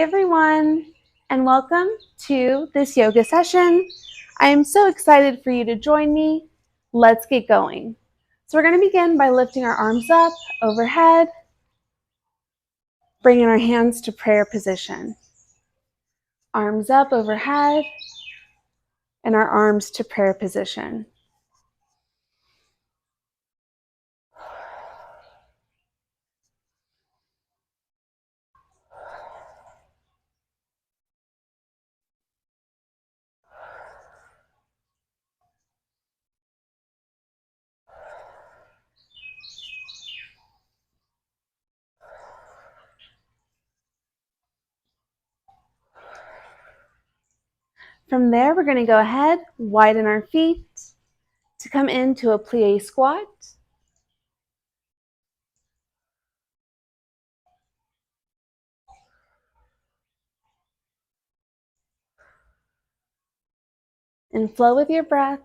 Hey everyone, and welcome to this yoga session. I am so excited for you to join me. Let's get going. So we're going to begin by lifting our arms up overhead, bringing our hands to prayer position. Arms up overhead, and our arms to prayer position. From there, we're going to go ahead, widen our feet to come into a plie squat. And flow with your breath.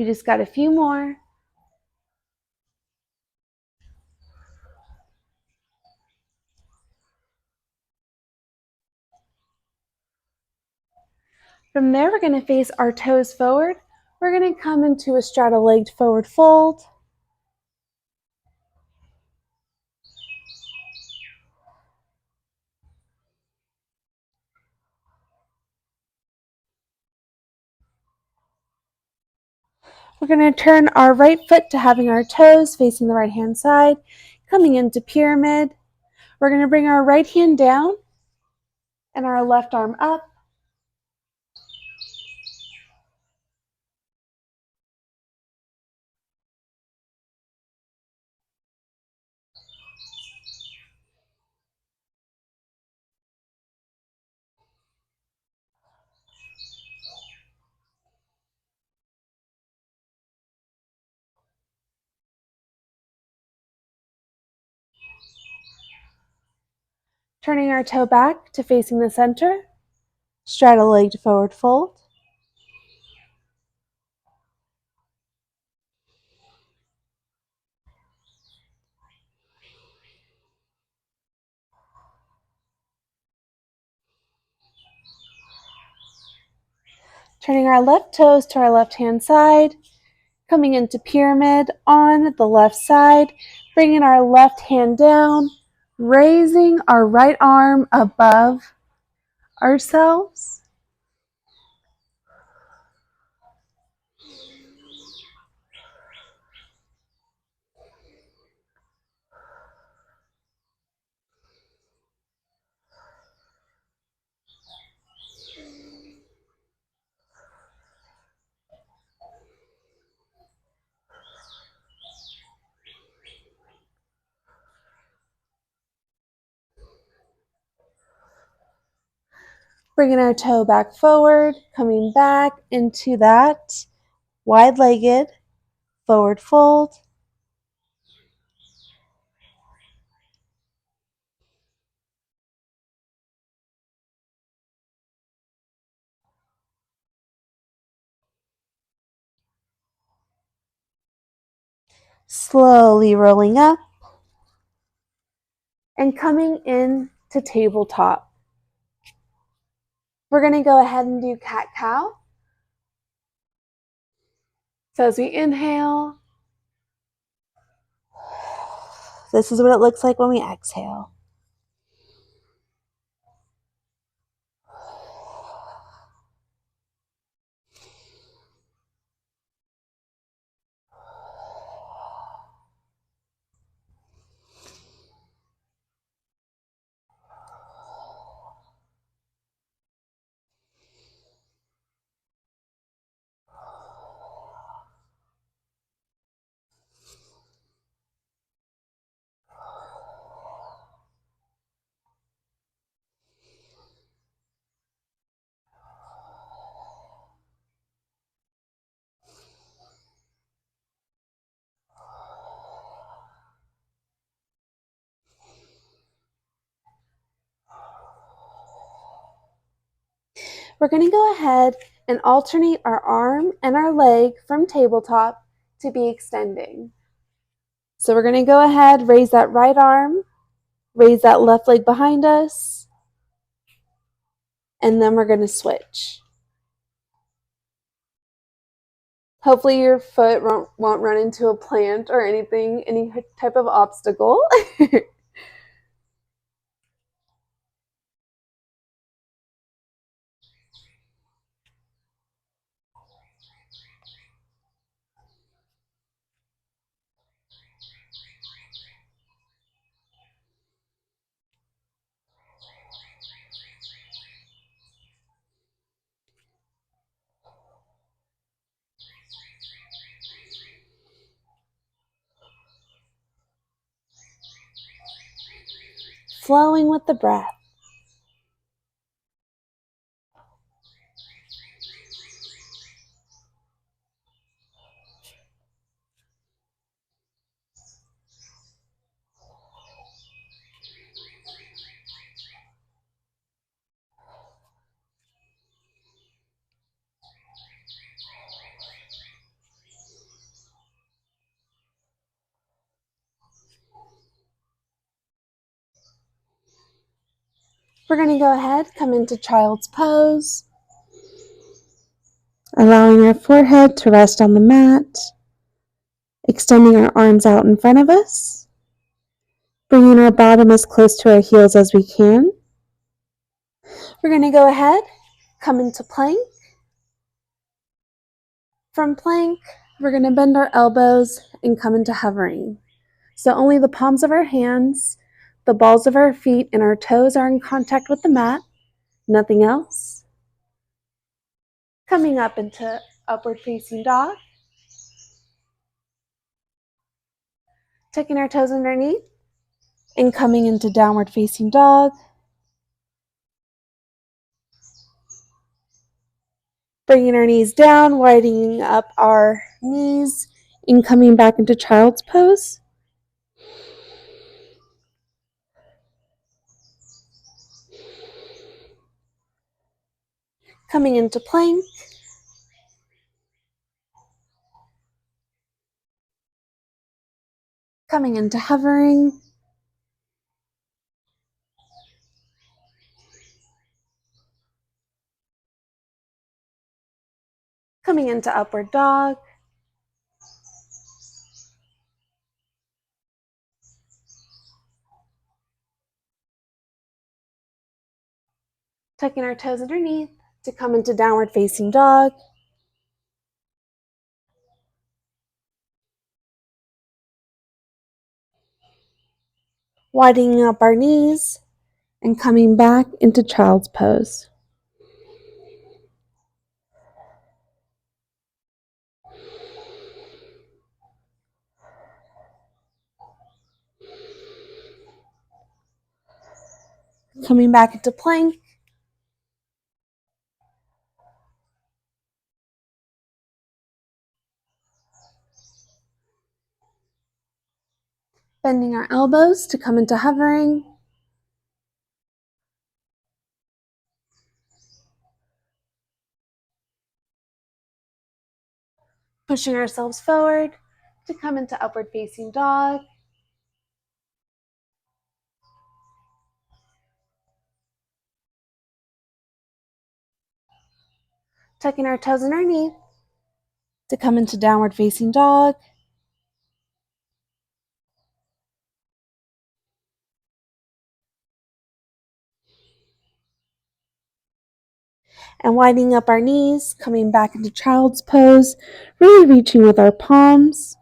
You just got a few more. From there, we're going to face our toes forward. We're going to come into a straddle-legged forward fold. We're going to turn our right foot to having our toes facing the right-hand side, coming into pyramid. We're going to bring our right hand down and our left arm up. Turning our toe back to facing the center, straddle-legged forward fold. Turning our left toes to our left-hand side, coming into pyramid on the left side, bringing our left hand down, raising our right arm above ourselves. Bringing our toe back forward, coming back into that wide-legged forward fold. Slowly rolling up and coming into tabletop. We're going to go ahead and do cat-cow. So as we inhale, this is what it looks like when we exhale. We're going to go ahead and alternate our arm and our leg from tabletop to be extending. So we're going to go ahead, raise that right arm, raise that left leg behind us, and then we're going to switch. Hopefully your foot won't run into a plant or anything, any type of obstacle. Flowing with the breath. We're going to go ahead, come into child's pose, allowing our forehead to rest on the mat, extending our arms out in front of us, bringing our bottom as close to our heels as we can. We're going to go ahead, come into plank. From plank, we're going to bend our elbows and come into hovering. So only the palms of our hands, the balls of our feet, and our toes are in contact with the mat, nothing else. Coming up into upward facing dog. Tucking our toes underneath and coming into downward facing dog. Bringing our knees down, widening up our knees, and coming back into child's pose. Coming into plank. Coming into hovering. Coming into upward dog. Tucking our toes underneath to come into downward facing dog. Widening up our knees and coming back into child's pose. Coming back into plank. Bending our elbows to come into hovering. Pushing ourselves forward to come into upward facing dog. Tucking our toes underneath to come into downward facing dog. And widening up our knees, coming back into child's pose, really reaching with our palms.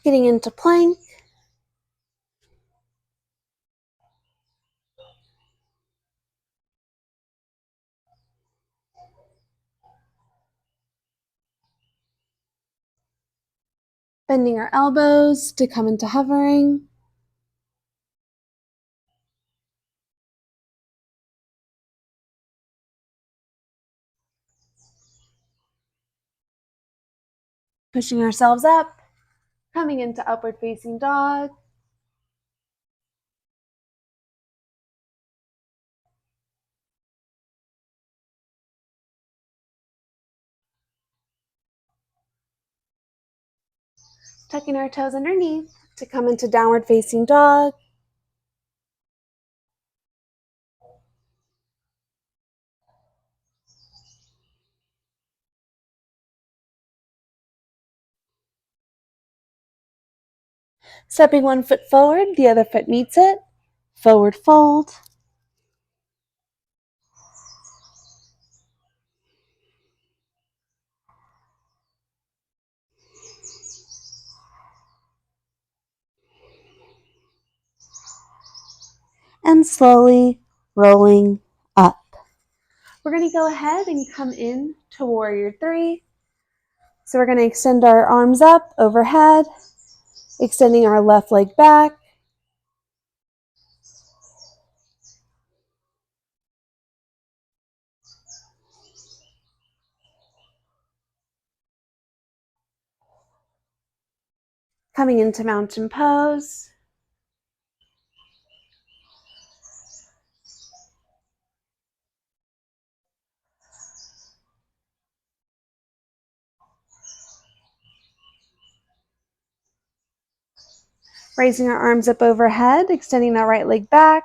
Getting into plank. Bending our elbows to come into hovering. Pushing ourselves up, coming into upward facing dog. Tucking our toes underneath to come into downward facing dog. Stepping one foot forward, the other foot meets it. Forward fold. And slowly rolling up. We're going to go ahead and come in to Warrior 3. So we're going to extend our arms up overhead, extending our left leg back. Coming into mountain pose. Raising our arms up overhead, extending our right leg back.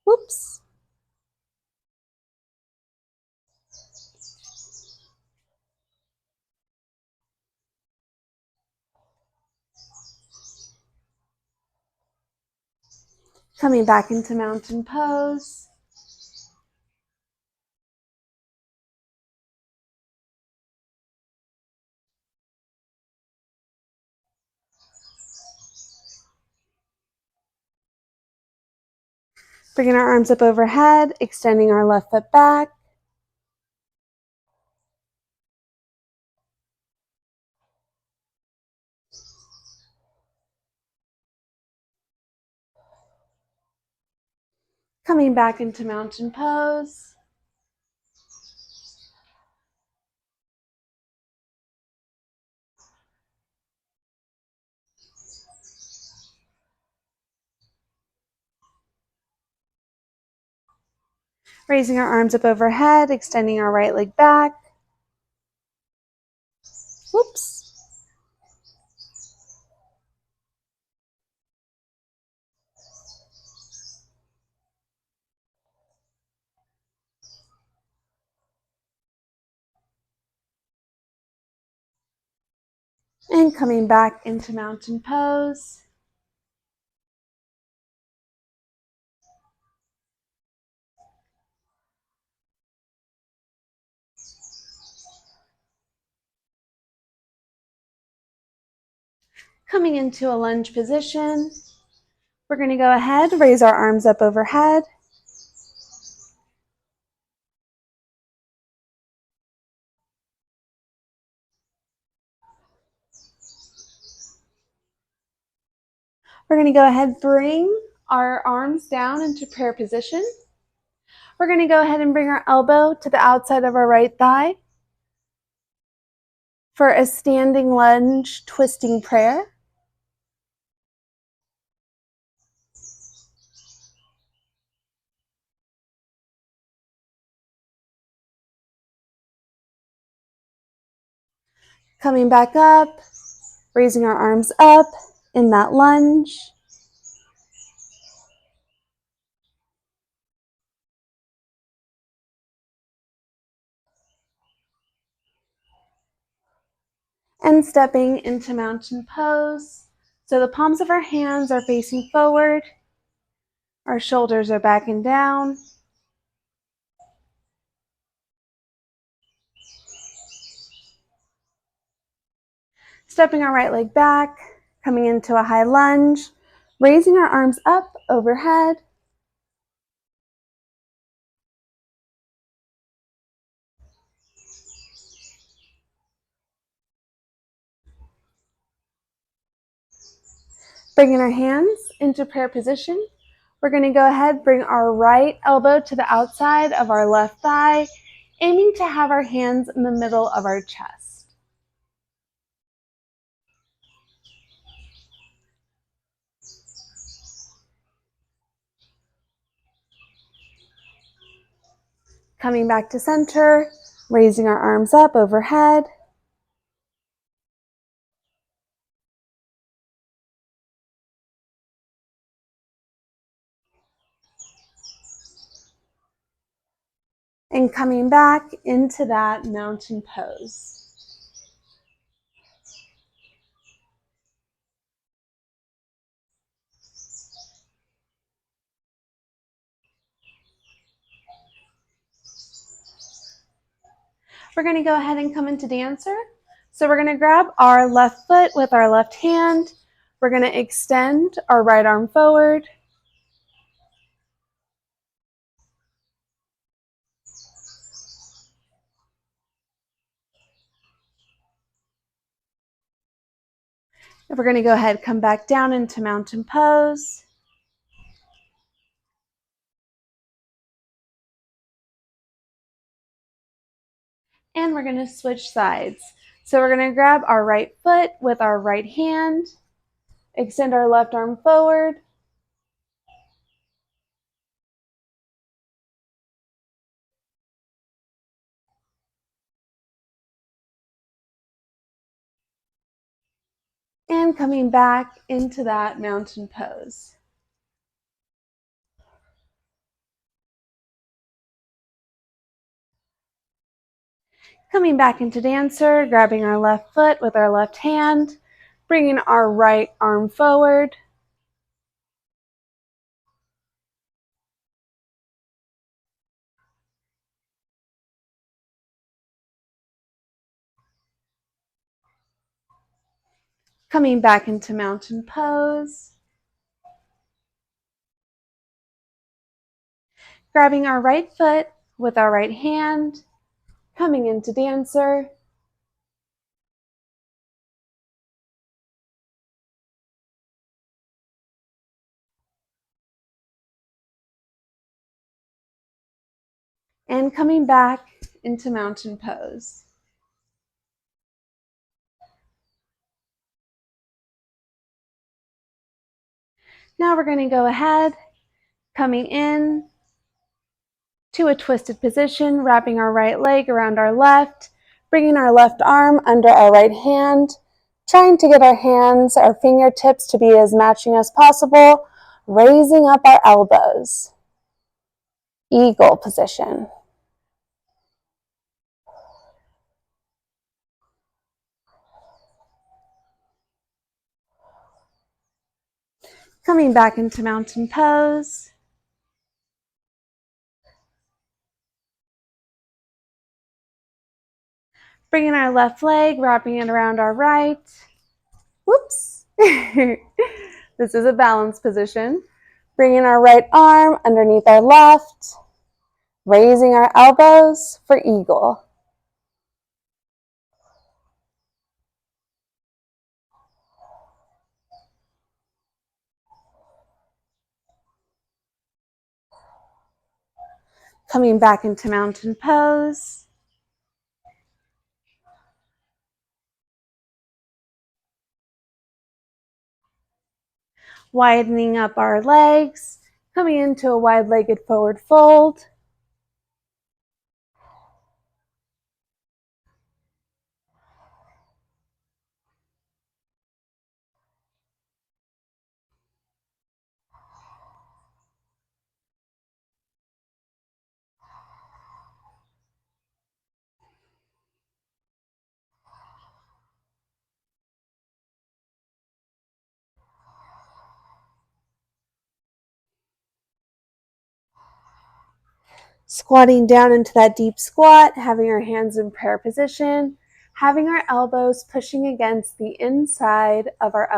Whoops. Coming back into mountain pose. Bringing our arms up overhead, extending our left foot back. Coming back into mountain pose. Raising our arms up overhead, extending our right leg back. Whoops. And coming back into mountain pose. Coming into a lunge position. We're going to go ahead, raise our arms up overhead. We're going to go ahead, bring our arms down into prayer position. We're going to go ahead and bring our elbow to the outside of our right thigh for a standing lunge twisting prayer. Coming back up, raising our arms up in that lunge. And stepping into mountain pose. So the palms of our hands are facing forward. Our shoulders are back and down. Stepping our right leg back, coming into a high lunge, raising our arms up overhead. Bringing our hands into prayer position. We're going to go ahead, bring our right elbow to the outside of our left thigh, aiming to have our hands in the middle of our chest. Coming back to center, raising our arms up overhead. And coming back into that mountain pose. We're going to go ahead and come into dancer. So we're going to grab our left foot with our left hand. We're going to extend our right arm forward. And we're going to go ahead, come back down into mountain pose. And we're going to switch sides. So we're going to grab our right foot with our right hand, extend our left arm forward. And coming back into that mountain pose. Coming back into dancer, grabbing our left foot with our left hand, bringing our right arm forward. Coming back into mountain pose. Grabbing our right foot with our right hand, coming into dancer. And coming back into mountain pose. Now we're going to go ahead, coming in to a twisted position, wrapping our right leg around our left, bringing our left arm under our right hand, trying to get our hands, our fingertips to be as matching as possible, raising up our elbows. Eagle position. Coming back into mountain pose. Bringing our left leg, wrapping it around our right. Whoops. This is a balance position. Bringing our right arm underneath our left. Raising our elbows for eagle. Coming back into mountain pose. Widening up our legs. Coming into a wide-legged forward fold. Squatting down into that deep squat, having our hands in prayer position, having our elbows pushing against the inside of our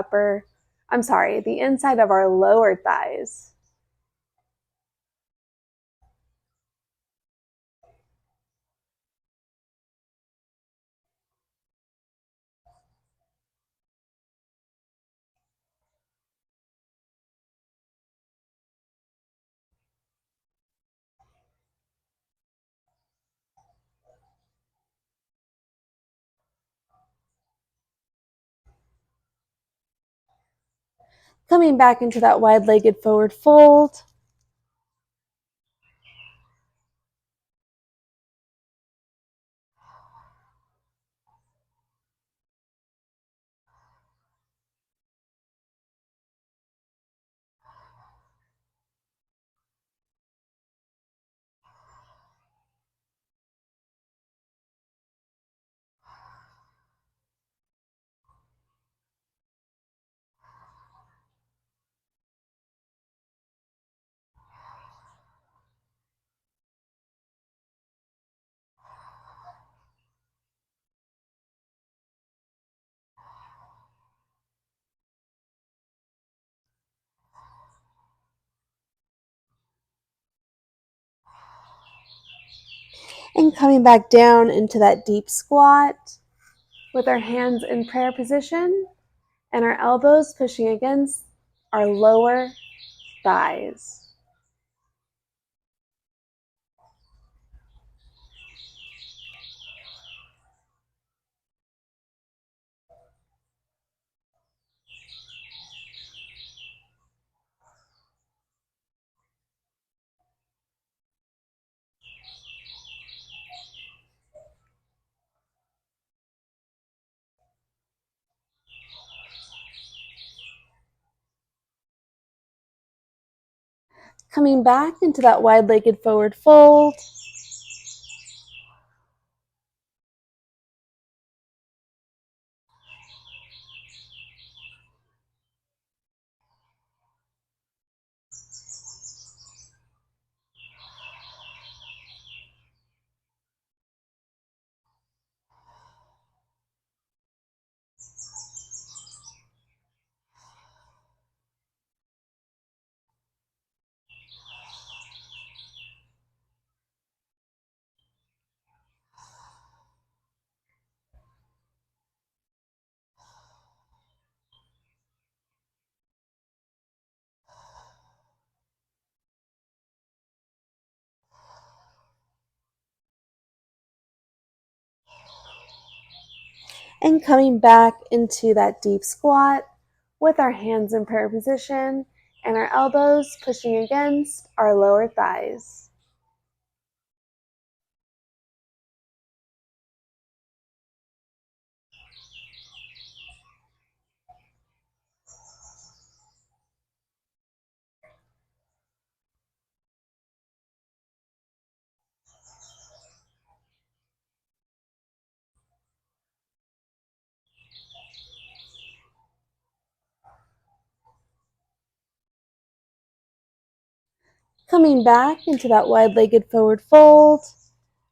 the inside of our lower thighs. Coming back into that wide-legged forward fold. And coming back down into that deep squat with our hands in prayer position and our elbows pushing against our lower thighs. Coming back into that wide-legged forward fold. And coming back into that deep squat with our hands in prayer position and our elbows pushing against our lower thighs. Coming back into that wide-legged forward fold,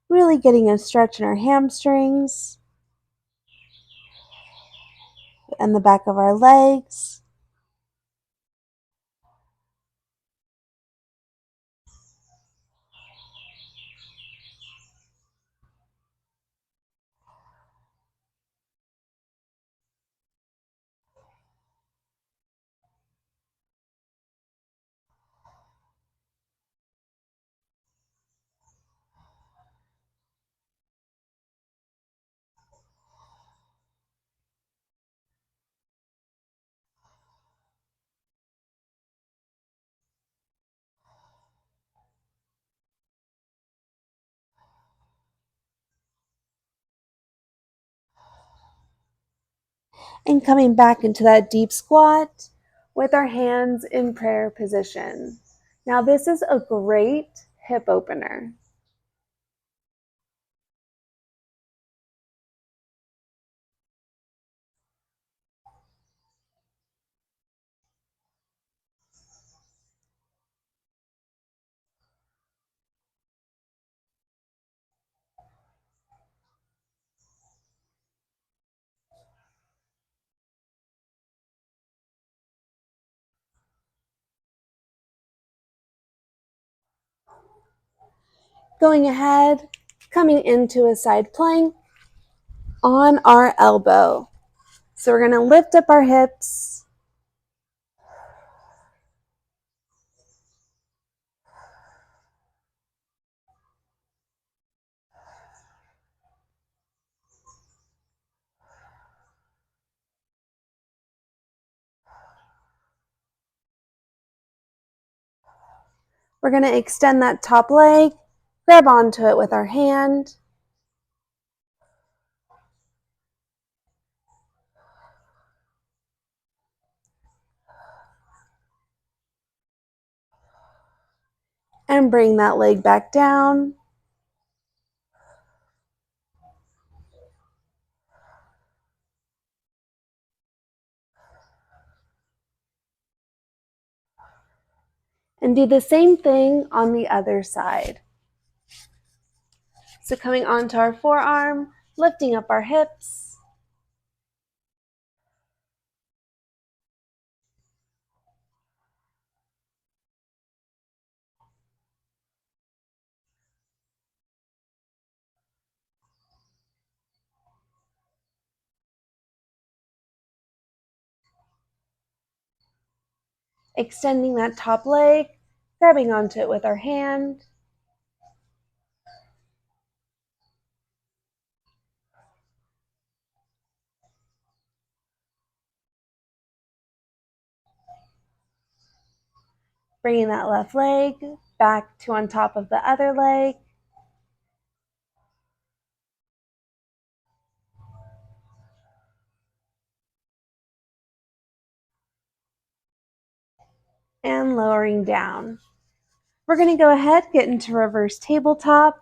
really getting a stretch in our hamstrings and the back of our legs. And coming back into that deep squat with our hands in prayer position. Now this is a great hip opener. Going ahead, coming into a side plank on our elbow. So we're going to lift up our hips. We're going to extend that top leg, grab onto it with our hand. And bring that leg back down. And do the same thing on the other side. So coming onto our forearm, lifting up our hips. extending that top leg, grabbing onto it with our hand. Bringing that left leg back to on top of the other leg. And lowering down. We're going to go ahead, get into reverse tabletop.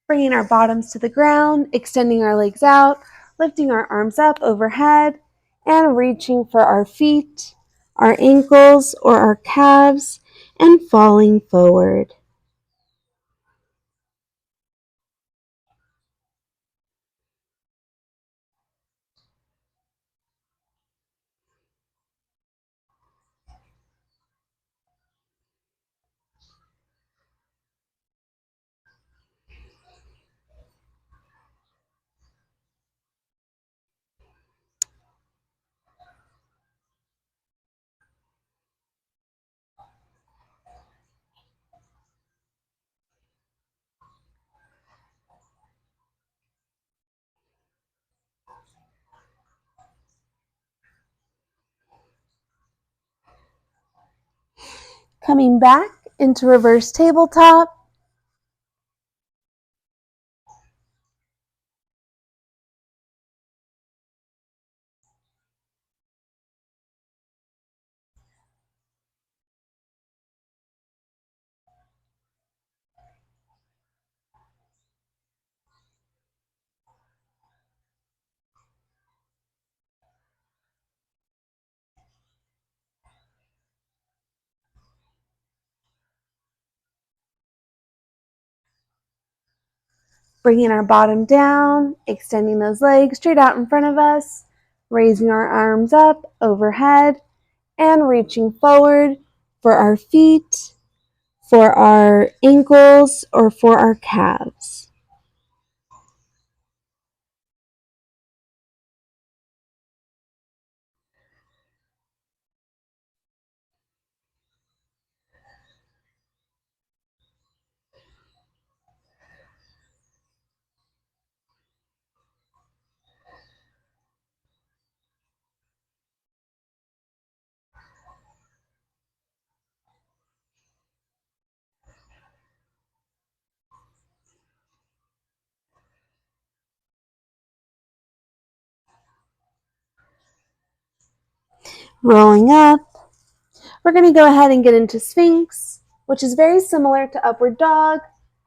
Bringing our bottoms to the ground, extending our legs out, lifting our arms up overhead, and reaching for our feet, our ankles, or our calves, and falling forward. Coming back into reverse tabletop. Bringing our bottom down, extending those legs straight out in front of us, raising our arms up overhead, and reaching forward for our feet, for our ankles, or for our calves. Rolling up. We're going to go ahead and get into Sphinx, which is very similar to Upward Dog,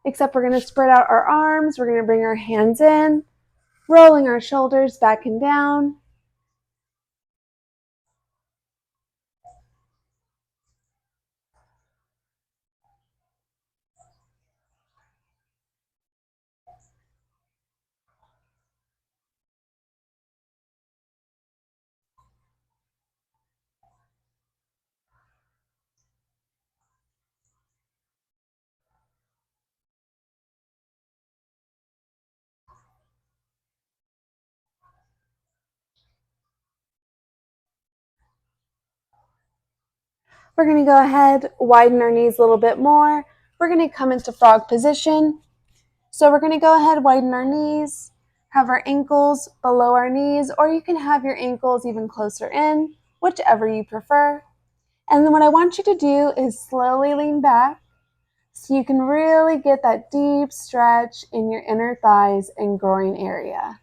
except we're going to spread out our arms. We're going to bring our hands in, rolling our shoulders back and down. We're going to go ahead, widen our knees a little bit more. We're going to come into frog position. So we're going to go ahead, widen our knees, have our ankles below our knees, or you can have your ankles even closer in, whichever you prefer. And then what I want you to do is slowly lean back so you can really get that deep stretch in your inner thighs and groin area.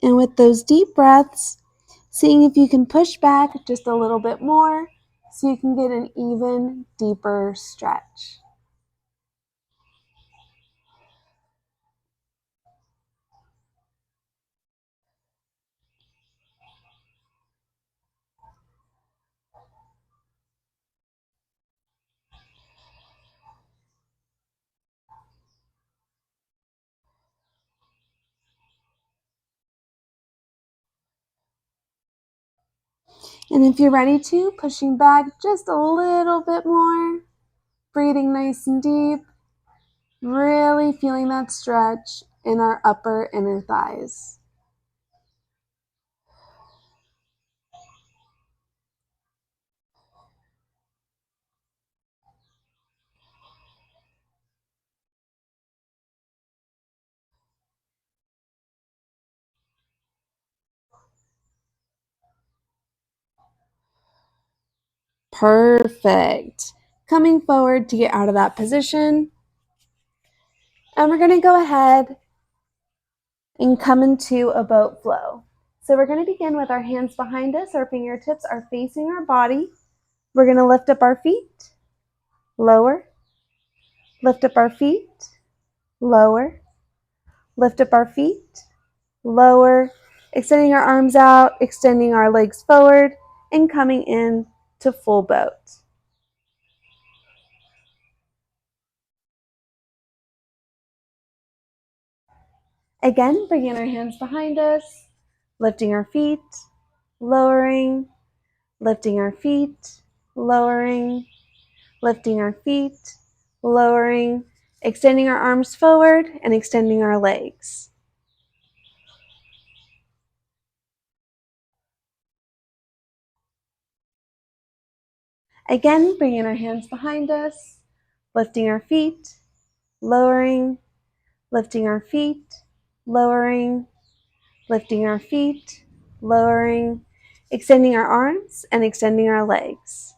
And with those deep breaths, seeing if you can push back just a little bit more so you can get an even deeper stretch. And if you're ready to, pushing back just a little bit more, breathing nice and deep, really feeling that stretch in our upper inner thighs. Perfect. Coming forward to get out of that position. And we're going to go ahead and come into a boat flow. So we're going to begin with our hands behind us. Our fingertips are facing our body. We're going to lift up our feet, lower, lift up our feet, lower, lift up our feet, lower, extending our arms out, extending our legs forward, and coming in to full boat. Again, bringing our hands behind us, lifting our feet, lowering, lifting our feet, lowering, lifting our feet, lowering, extending our arms forward and extending our legs. Again, bringing our hands behind us, lifting our feet, lowering, lifting our feet, lowering, lifting our feet, lowering, extending our arms and extending our legs.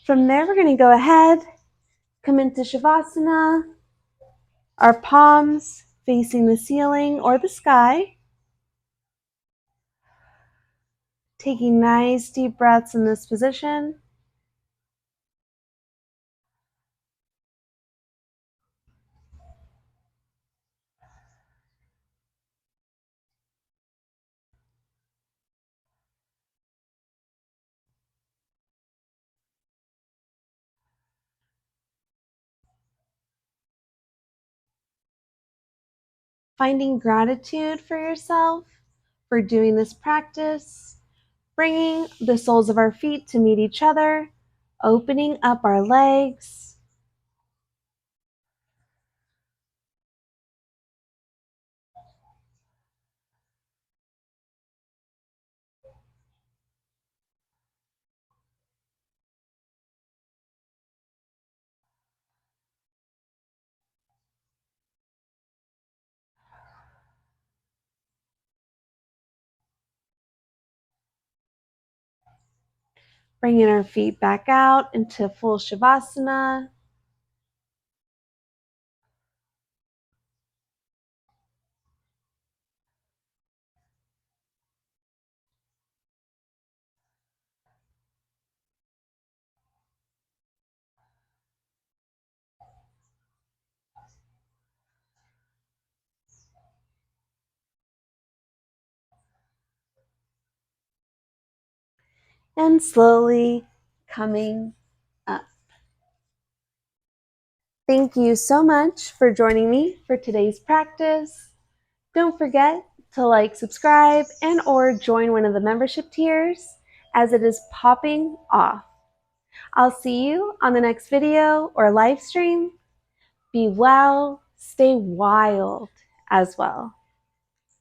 From there, we're going to go ahead, come into Shavasana, our palms facing the ceiling or the sky. Taking nice deep breaths in this position. Finding gratitude for yourself for doing this practice, bringing the soles of our feet to meet each other, opening up our legs. Bringing our feet back out into full Shavasana. And slowly coming up. Thank you so much for joining me for today's practice. Don't forget to like, subscribe, and or join one of the membership tiers as it is popping off. I'll see you on the next video or live stream. Be well, stay wild as well.